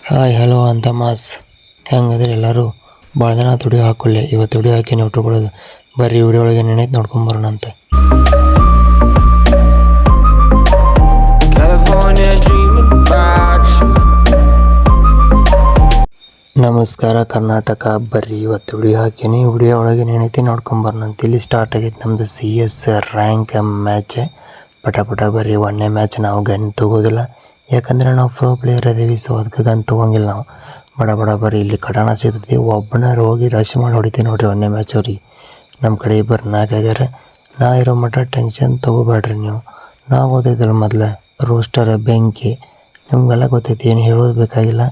Hi hello ಅಂತ mass ಹೆಂಗಂದ್ರೆ ಎಲ್ಲರೂ ಭಾಳ ದಿನ ತುಡಿ ಹಾಕೊಳ್ಳಿ. ಇವತ್ತು ತುಡಿ ಹಾಕಿ ನೀವು ಇಟ್ಕೊಳ್ಳೋದು ಬರ್ರಿ ವಿಡಿಯೋ ಒಳಗೆ ನೆನೈತೆ ನೋಡ್ಕೊಂಬರೋಣಂತೆ. ನಮಸ್ಕಾರ ಕರ್ನಾಟಕ, ಬರ್ರಿ ಇವತ್ತು ವಿಡಿಯೋ ಹಾಕೀನಿ. ವಿಡಿಯೋ ಒಳಗೆ ನೆನೈತಿ ನೋಡ್ಕೊಂಬರೋಣಂತೆ. ಇಲ್ಲಿ ಸ್ಟಾರ್ಟ್ ಆಗೈತೆ ನಮ್ಮದು CS ರ್ಯಾಂಕ್ ಮ್ಯಾಚ್. ಪಟ ಬರ್ರಿ. ಒಂದನೇ ಮ್ಯಾಚ್ ನಾವು ಗನ್ ತಗೋದಿಲ್ಲ, ಯಾಕಂದರೆ ನಾವು ಪ್ರೋ ಪ್ಲೇಯರ್ ಅದೀವಿ. ಸೊ ಅದಕ್ಕೆ ಗನ್ ತೊಗೊಂಗಿಲ್ಲ ನಾವು. ಬಡ ಬರ್ರಿ. ಇಲ್ಲಿ ಕಟಾಣ ಸಿಗ್ತೈತಿ, ಒಬ್ಬನಾರು ಹೋಗಿ ರಶ್ ಮಾಡಿ ಹೊಡಿತೀವಿ ನೋಡಿರಿ ಒಂದನೇ ಮ್ಯಾಚ್ ಅವ್ರಿಗೆ. ನಮ್ಮ ಕಡೆ ಇಬ್ಬರು 4 ಆಗ್ಯಾರ. ನಾ ಇರೋ ಮಟ್ಟ ಟೆನ್ಷನ್ ತೊಗೋಬೇಡ್ರಿ ನೀವು. ನಾವು ಓದೈತಲ್ಲ ಮೊದಲು ರೋಸ್ಟರ್ ಬೆಂಕಿ ನಿಮಗೆಲ್ಲ ಗೊತ್ತೈತಿ, ಏನು ಹೇಳೋದು ಬೇಕಾಗಿಲ್ಲ.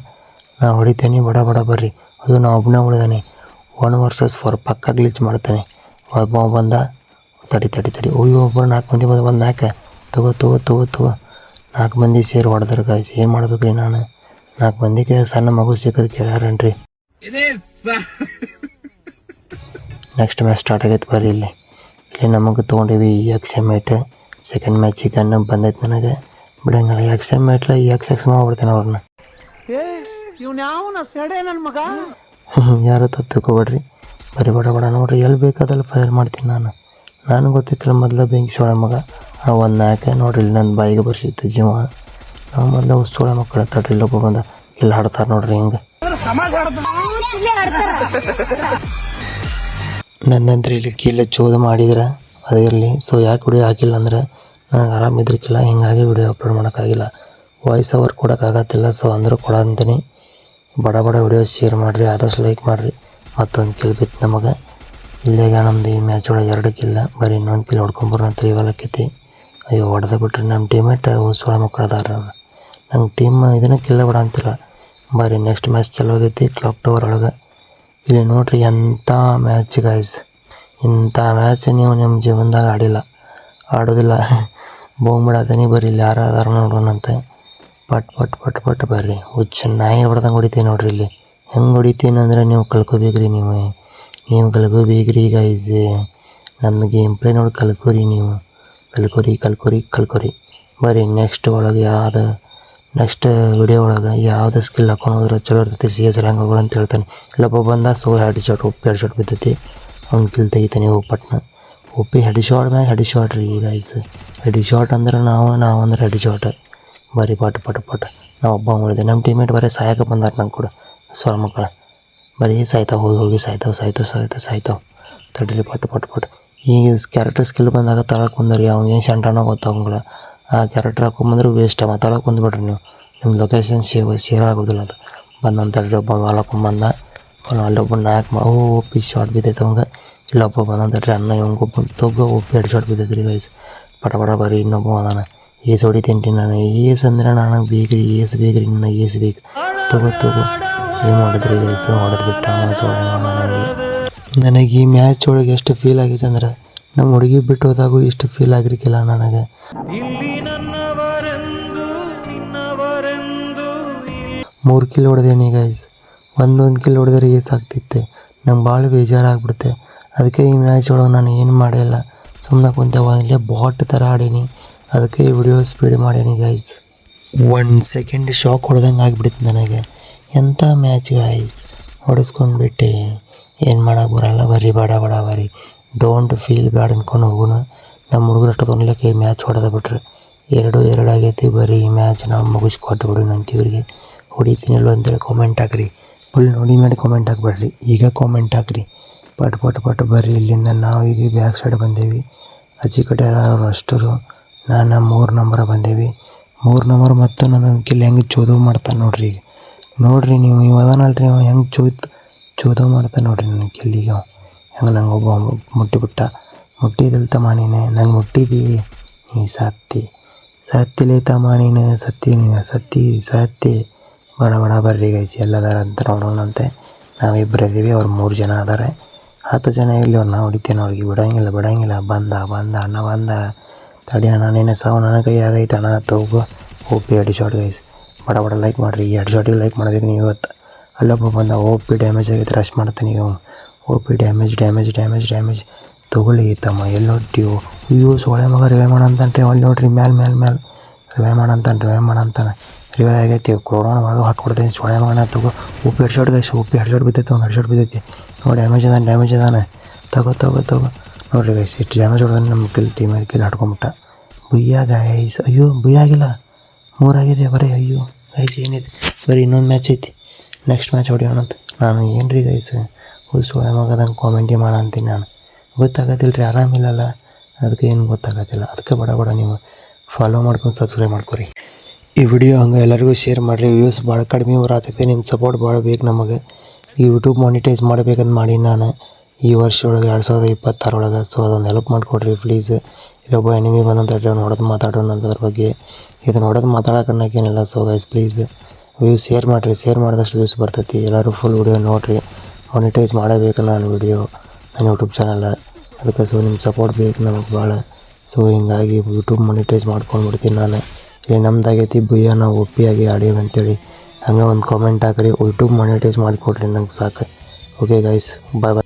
ನಾ ಹೊಡಿತೇನೆ. ಬಡ ಬರ್ರಿ. ಅದು ನಾ ಒಬ್ಬನೇ ಉಳಿದಾನೆ. 1 vs 4 ಪಕ್ಕ ಗ್ಲಿಚ್ ಮಾಡ್ತಾನೆ. ಒಬ್ಬ ಬಂದ ತಡಿ ಅಯ್ಯೋ ಒಬ್ಬರು 4 ಮಂದಿ ಬಂದು 4 ತಗೋ 4 ಮಂದಿ ಸೇರಿ ಹೊಡೆದ್ರ ಗಾಯ್ಸ್. ಏನು ಮಾಡ್ಬೇಕು ರೀ ನಾನು? 4 ಮಂದಿಗೆ ಸಣ್ಣ ಮಗು ಸಿಕ್ಕದು ಕೇಳ್ಯಾರನ್ರಿ. ನೆಕ್ಸ್ಟ್ ಮ್ಯಾಚ್ ಸ್ಟಾರ್ಟ್ ಆಗೈತೆ ಬರ್ರಿ. ಇಲ್ಲಿ ನಮಗೆ ತೊಗೊಂಡಿವಿ XM8. ಸೆಕೆಂಡ್ ಮ್ಯಾಚಿಗೆ ಗನ್ ಬಂದೈತೆ ನನಗೆ. ಬಿಡಂಗಿಲ್ಲ XM8 XX ಮಾಡ್ಬಿಡ್ತೇನೆ ಅವ್ರನ್ನ. ಯಾರು ತಪ್ಪು ತಿಳ್ಕೊಬೇಡ್ರಿ. ಬರೀ ಬಡ ನೋಡ್ರಿ. ಎಲ್ಲಿ ಬೇಕಾದಲ್ಲಿ ಫೈರ್ ಮಾಡ್ತೀನಿ ನಾನು ಗೊತ್ತಿತ್ತಿಲ್ಲ ಮೊದಲು ಬೆಂಕಿ ಸೋಳ ಮಗ. ಒಂದು 4 ನೋಡ್ರಿ ಇಲ್ಲಿ ನನ್ನ ಬಾಯಿಗೆ ಬರ್ಸಿತ್ತು ಜೀವ. ನಾವು ಮೊದಲು ಸೋಳ ಮಕ್ಕಳ ತಡ್ರಿ. ಇಲ್ಲೊಬ್ಬ ಬಂದ ಇಲ್ಲಿ ಹಾಡ್ತಾರೆ ನೋಡ್ರಿ ಹಿಂಗೆ. ನನ್ನಂತ್ರ ಇಲ್ಲಿ ಕೀಲೆ ಚೋದು ಮಾಡಿದ್ರೆ ಅದೇ ಇರಲಿ. ಸೊ ಯಾಕೆ ವಿಡಿಯೋ ಹಾಕಿಲ್ಲ ಅಂದ್ರೆ ನನಗೆ ಆರಾಮಿದ್ರಿಕಿಲ್ಲ, ಹಿಂಗಾಗಿ ವಿಡಿಯೋ ಅಪ್ಲೋಡ್ ಮಾಡೋಕ್ಕಾಗಿಲ್ಲ. ವಾಯ್ಸ್ ಓವರ್ ಕೊಡೋಕ್ಕಾಗತ್ತಿಲ್ಲ. ಸೊ ಅಂದರೂ ಕೊಡಂತೀನಿ. ಬಡ ವಿಡಿಯೋ ಶೇರ್ ಮಾಡಿರಿ, ಆದಷ್ಟು ಲೈಕ್ ಮಾಡಿರಿ. ಮತ್ತೊಂದು ಕಿಲ್ ಬಿತ್ತು ನಮಗೆ. ಇಲ್ಲೇಗ ನಮ್ದು ಈ ಮ್ಯಾಚ್ ಒಳಗೆ 2 ಕಿಲ್ಲ. ಬರೀ ಇನ್ನೊಂದು ಕಿಲ್ ಹೊಡ್ಕೊಂಬರೋಂತ ಇವಾಲಕ್ಕೈತಿ. ಅಯ್ಯೋ ಹೊಡೆದ ಬಿಟ್ರಿ ನಮ್ಮ ಟೀಮೇಟ್ ಸೋಳ ಮಕ್ಕಳು ಅದಾರ. ನಂಗೆ ಟೀಮ್ ಇದನ್ನು ಕಿಲ್ಲ ಬಿಡ ಅಂತಿಲ್ಲ. ಬರೀ ನೆಕ್ಸ್ಟ್ ಮ್ಯಾಚ್ ಚಲೋ ಆಗೈತಿ ಕ್ಲಾಕ್ ಟವರ್ ಒಳಗೆ. ಇಲ್ಲಿ ನೋಡ್ರಿ ಎಂಥ ಮ್ಯಾಚ್ ಗಾಯ್ಸ್. ಇಂಥ ಮ್ಯಾಚ್ ನೀವು ನಿಮ್ಮ ಜೀವನದಾಗ ಆಡೋದಿಲ್ಲ. ಬೋಗ್ಬಿಡತೀನಿ. ಬರೀ ಇಲ್ಲಿ ಯಾರು ಅದಾರ ನೋಡೋಣಂತೆ. ಪಟ್ ಬರ್ರಿ. ಹುಚ್ಚ ನಾಯಿ ಹೊಡೆದಂಗೆ ಹೊಡಿತೀನಿ ನೋಡ್ರಿ. ಇಲ್ಲಿ ಹೆಂಗೆ ಹೊಡಿತೀನಿ ಅಂದರೆ ನೀವು ಕಲ್ಕೋಬೇಕ್ರಿ. ನೀವು ಕಲ್ಕೋಬೇಕ್ರಿ ಗೈಸ್. ನಮ್ದು ಗೇಮ್ ಪ್ಲೇ ನೋಡಿ ಕಲ್ಕೋರಿ. ನೀವು ಕಲ್ಕೋರಿ. ಬರೀ ನೆಕ್ಸ್ಟ್ ವಿಡಿಯೋ ಒಳಗೆ ಯಾವ್ದು ಸ್ಕಿಲ್ ಹಾಕೊಂಡು ಹೋದ್ರೆ ಚಲೋ ಇರ್ತೈತಿ. CS ರ್ಯಾಂಕ್ ಹೋಗೋಣ ಅಂತ ಹೇಳ್ತಾನೆ. ಇಲ್ಲೊಬ್ಬ ಬಂದ ಹೆಡ್ ಶಾಟ್ ಬಿದ್ದೈತಿ. ಅವ್ನು ಕಿಲ್ ತೆಗಿತಾನೆ ಪಟ್ನ. ಹೆಡ್ ಶಾಟ್ ರೀ ಗೈಸ್. ಹೆಡ್ ಶಾಟ್ ಅಂದ್ರೆ ನಾವು ಅಂದ್ರೆ ಹೆಡ್ ಶಾಟ್. ಬರೀ ಪಟ್ ನಾವು ಒಬ್ಬ ಮಾಡಿದೆ. ನಮ್ಮ ಟೀಮೇಟ್ ಬರೀ ಸಾಯಕ್ಕೆ ಬಂದಾರ ನಂಗೆ ಕೂಡ ಸೋಳ ಮಕ್ಕಳ. ಬರೀ ಸಾಯ್ತಾವೆ ಹೋಗಿ ಸಾಯ್ತಾವೆ. ತಡೀಲಿ ಪಟ್. ಈಗ ಕ್ಯಾರೆಕ್ಟರ್ ಸ್ಕಿಲ್ ಬಂದಾಗ ತಳಕ್ಕೆ ಬಂದ್ರಿ. ಅವ್ನು ಏನು ಶಂಟನೋ ಗೊತ್ತಾಗಂಗಿಲ್ಲ. ಆ ಕ್ಯಾರೆಕ್ಟರ್ ಹಾಕೊಂಬಂದ್ರೆ ವೇಸ್ಟ್. ತಳಕ್ಕೆ ಬಂದುಬಿಡ್ರಿ ನೀವು. ನಿಮ್ಮ ಲೊಕೇಶನ್ ಶೇರ್ ಆಗೋದಿಲ್ಲ ಅದು. ಬಂದಂತಡ್ರಿ. ಒಬ್ಬ ವಾಲಕೊಂಬಂದ. ಅಲ್ಲೊಬ್ಬ 4 OP ಶಾಟ್ ಬಿದ್ದೈತೆ ಅವಂಗೆ. ಇಲ್ಲೊಬ್ಬ ಬಂದಂತಡ್ರಿ. ಅನ್ನ ಇವಂಗೊಬ್ಬ ತೊಗೋ OP ಹೆಡ್ ಶಾಟ್ ಬಿದ್ದೈತೆ ರೀ ಗೈಸ್. ಪಟ ಬರೀ ಇನ್ನೊಬ್ಬ ಅದಾನ. ಏಸ್ ಹೊಡಿತೀನಿ ನಾನು. ಏಸ್ ಅಂದರೆ ನನಗೆ ಬೇಕ್ರಿ. ಏಸ್ ಬೇಕ್ರಿ. ನನಗೆ ಏಸ್ ಬೇಕು. ತಗೋ ಏನು ಮಾಡಿದ್ರಿ ಗೈಸ್? ಹೊಡೆದು ಬಿಟ್ಟ ನನಗೆ. ಈ ಮ್ಯಾಚ್ ಒಳಗೆ ಎಷ್ಟು ಫೀಲ್ ಆಗೈತೆ ಅಂದ್ರೆ ನಮ್ಮ ಹುಡುಗಿ ಬಿಟ್ಟು ಹೋದಾಗೂ ಇಷ್ಟು ಫೀಲ್ ಆಗಿರ್ಕಿಲ್ಲ ನನಗೆ. 3 ಕಿಲ್ ಹೊಡೆದೇನಿ ಗೈಸ್. ಒಂದೊಂದು ಕಿಲ್ ಹೊಡೆದ್ರೆ ಸಾಕ್ತಿತ್ತೆ. ನಂಗೆ ಭಾಳ ಬೇಜಾರಾಗ್ಬಿಡುತ್ತೆ. ಅದಕ್ಕೆ ಈ ಮ್ಯಾಚ್ ಒಳಗೆ ನಾನು ಏನು ಮಾಡಿಲ್ಲ, ಸುಮ್ಮನೆ ಕುಂತೆ. ಒಂದಲೇ ಬಾಟ್ ಥರ ಆಡೀನಿ. ಅದಕ್ಕೆ ಈ ವಿಡಿಯೋ ಸ್ಪೀಡ್ ಮಾಡೀನಿ ಗೈಸ್. 1 ಸೆಕೆಂಡ್ ಶಾಕ್ ಹೊಡೆದಂಗೆ ಆಗಿಬಿಡ್ತು ನನಗೆ. ಎಂಥ ಮ್ಯಾಚ್ ಗೈಸ್. ಹೊಡೆಸ್ಕೊಂಡ್ಬಿಟ್ಟೆ. ಏನು ಮಾಡೋಕೆ ಬರಲ್ಲ. ಬರೀ ಡೋಂಟ್ ಫೀಲ್ ಬ್ಯಾಡ್ ಅನ್ಕೊಂಡು ಹೋಗೋಣ. ನಮ್ಮ ಹುಡುಗರು ಅಷ್ಟು ತೊಗೊಳಕ್ಕೆ ಈ ಮ್ಯಾಚ್ ಹೊಡೆದ ಬಿಟ್ರೆ 2-2 ಆಗೈತಿ. ಬರೀ ಈ ಮ್ಯಾಚ್ ನಾವು ಮುಗಿಸ್ಕೊಟ್ಟು ಬಿಡೋಣ ಅಂತೀವ್ರಿಗೆ. ಹೊಡಿತೀನಿಲ್ಲ ಅಂತೇಳಿ ಕಾಮೆಂಟ್ ಹಾಕ್ರಿ. ಫುಲ್ ನೋಡಿ ಮಾಡಿ ಕಾಮೆಂಟ್ ಹಾಕ್ಬೇಡ್ರಿ. ಈಗ ಕಾಮೆಂಟ್ ಹಾಕ್ರಿ. ಪಟ್ ಬರ್ರಿ. ಇಲ್ಲಿಂದ ನಾವು ಈಗ ಬ್ಯಾಕ್ ಸೈಡ್ ಬಂದೇವಿ. ಆಚೆ ಕಡೆ ಅದಾರವ್ರು ಅಷ್ಟರು. ನಾನು 3 ನಂಬರ್ ಬಂದೇವಿ. 3 ನಂಬರ್ ಮತ್ತು ನನ್ನೊಂದು ಕಿಲ್ ಹೆಂಗೆ ಚೋದೋ ಮಾಡ್ತಾನೆ ನೋಡ್ರಿ. ಈಗ ನೋಡ್ರಿ ನೀವು. ಇವದನಲ್ರಿ ಅವ ಹೆಂಗೆ ಚೋದೋ ಮಾಡ್ತಾನೆ ನೋಡ್ರಿ ನನ್ನ ಕಿಲ್ಲಿಗ. ಹೆಂಗೆ ನಂಗೆ ಒಬ್ಬ ಮುಟ್ಟಿದಿಲ್ಲ ತಮ್ಮ ನೀನು. ನಂಗೆ ಮುಟ್ಟಿದಿ ನೀ ಸತ್ತಿಲೇ ತಮ್ಮ ನೀನು. ಸತ್ತಿ. ಬಡ ಬರ್ರಿ ಗೈಸಿ. ಎಲ್ಲದಾರ ಅಂತ ನೋಡೋಣಂತೆ. ನಾವಿಬ್ಬರು ಇದ್ದೀವಿ, ಅವ್ರು 3 ಜನ ಅದಾರೆ. 10 ಜನ ಇರಲಿ. ಅವ್ರನ್ನ ಹೊಡಿತೇನೆ. ಅವ್ರಿಗೆ ಬಿಡಂಗಿಲ್ಲ. ಬಂದ ಅಣ್ಣ ಬಂದ. ತಡಿ ಅಣ್ಣ, ನೀನು ಸಾವು ನನ್ನ ಕೈ ಆಗೈತೆ ಅಣ್ಣ. ತಗೋ OP ಹೆಡ್ ಶಾಟ್ ಗೈಸ್. ಬಡ ಲೈಕ್ ಮಾಡಿರಿ. ಈ ಹೆಡ್ ಶಾಟಿಗೆ ಲೈಕ್ ಮಾಡಬೇಕು ನೀವು ಇವತ್ತು. ಅಲ್ಲೊಬ್ಬ ಬಂದ. OP ಡ್ಯಾಮೇಜ್ ಆಗೈತೆ. ರಶ್ ಮಾಡ್ತಾನೆ ಈಗ. OP ಡ್ಯಾಮೇಜ್ ತೊಗೊಳ್ಳಿ ತಮ್ಮ. ಎಲ್ಲಿ ಹೊಟ್ಟಿವು? ಅಯ್ಯೋ ಸೋಳೆ ಮಗ ರಿವೈ ಮಾಡಂತಾನೆ. ಅಲ್ಲಿ ನೋಡ್ರಿ ಮ್ಯಾಲೆ ರಿವೈ ಮಾಡಂತಾನೆ. ರಿವೈವ್ ಆಗೈತಿ ಕೊರೋನಾ ಒಳಗೆ ಹಾಕ್ಕೊಡ್ತೀನಿ ಸೊಳ್ಳೆ ಮಗನ ತಗೋ ಉಪ್ಪು ಹೆಡ್ಶಾಟ್ ಗೈಸ್ ಉಪ್ಪು ಹೆಡ್ಶಾಟ್ ಬಿದ್ದೈತೆ ಒಂದು ಹೆಡ್ಶಾಟ್ ಬಿದ್ದೈತಿ ನೋಡಿ ಡ್ಯಾಮೇಜ್ ಅದಾನೆ ತಗೋ ನೋಡಿರಿ ಗೈಸ್ ಇಷ್ಟು ಡ್ಯಾಮೇಜ್ ಹೊಡೆದ್ರೆ ನಮ್ಮ ಟೀಮ್ ಕಿಲ್ ಹಾಡ್ಕೊಂಬಿಟ್ಟ ಬುಯ್ಯ ಗೈಸ್ ಅಯ್ಯೋ ಬುಯ್ಯ ಆಗಿಲ್ಲ 3 ಆಗಿದೆ ಬರೀ ಅಯ್ಯೋ ಗೈಸ್ ಏನಿದೆ ಬರೀ ಇನ್ನೊಂದು ಮ್ಯಾಚ್ ಐತಿ ನೆಕ್ಸ್ಟ್ ಮ್ಯಾಚ್ ಹೊಡಿಯೋಣಂತ ನಾನು ಏನು ರೀ ಗೈಸ್ ಸೊಳ್ಳೆ ಮಗದಂಗೆ ಕಾಮೆಂಟಿ ಮಾಡ ಅಂತೀನಿ ನಾನು ಗೊತ್ತಾಗತ್ತಿಲ್ಲ ರೀ ಆರಾಮಿಲ್ಲಲ್ಲ ಅದಕ್ಕೆ ಏನು ಗೊತ್ತಾಗತ್ತಿಲ್ಲ ಅದಕ್ಕೆ ಬಡ ನೀವು ಫಾಲೋ ಮಾಡ್ಕೊಂಡು ಸಬ್ಸ್ಕ್ರೈಬ್ ಮಾಡ್ಕೊರಿ ಈ ವಿಡಿಯೋ ಹಂಗೆ ಎಲ್ಲರಿಗೂ ಶೇರ್ ಮಾಡಿರಿ ವ್ಯೂಸ್ ಭಾಳ ಕಡಿಮೆ ಬರತೈತೆ ನಿಮ್ಮ ಸಪೋರ್ಟ್ ಭಾಳ ಬೇಕು ನಮಗೆ ಈ ಯೂಟ್ಯೂಬ್ ಮಾನಿಟೈಸ್ ಮಾಡಬೇಕಂತ ಮಾಡಿ ನಾನು ಈ ವರ್ಷ ಒಳಗೆ 2026 ಒಳಗೆ ಸೊ ಅದೊಂದು ಹೆಲ್ಪ್ ಮಾಡಿಕೊಡ್ರಿ ಪ್ಲೀಸ್ ಇಲ್ಲೊಬ್ಬ ಎನಿಮಿ ಬಂದಂತ ನೋಡೋದು ಮಾತಾಡೋಣ ಅದ್ರ ಬಗ್ಗೆ ಇದು ನೋಡೋದು ಮಾತಾಡೋಕ್ಕೇನಿಲ್ಲ so guys please views share ಮಾಡಿದಷ್ಟು ವ್ಯೂಸ್ ಬರ್ತೈತಿ ಎಲ್ಲರೂ ಫುಲ್ ವಿಡಿಯೋ ನೋಡಿರಿ ಮಾನಿಟೈಸ್ ಮಾಡಬೇಕು ನಾನು ವಿಡಿಯೋ ನನ್ನ ಯೂಟ್ಯೂಬ್ ಚಾನಲ್ ಅದಕ್ಕೆ ಸೊ ನಿಮ್ಮ ಸಪೋರ್ಟ್ ಬೇಕು ನಮಗೆ ಭಾಳ ಸೊ ಹಿಂಗಾಗಿ ಯೂಟ್ಯೂಬ್ ಮಾನಿಟೈಸ್ ಮಾಡ್ಕೊಂಡ್ಬಿಡ್ತೀನಿ ನಾನು ಇಲ್ಲಿ ನಮ್ದಾಗೈತಿ ಬುಯ್ಯ ನಾವು ಒಪ್ಪಿಯಾಗಿ ಆಡೀವಿ ಅಂತೇಳಿ ಹಂಗೆ ಒಂದು ಕಾಮೆಂಟ್ ಹಾಕ್ರಿ ಯೂಟ್ಯೂಬ್ ಮಾನಿಟೈಸ್ ಮಾಡಿಕೊಡ್ರಿ ನಂಗೆ ಸಾಕು ಓಕೆ ಗೈಸ್ ಬಾಯ್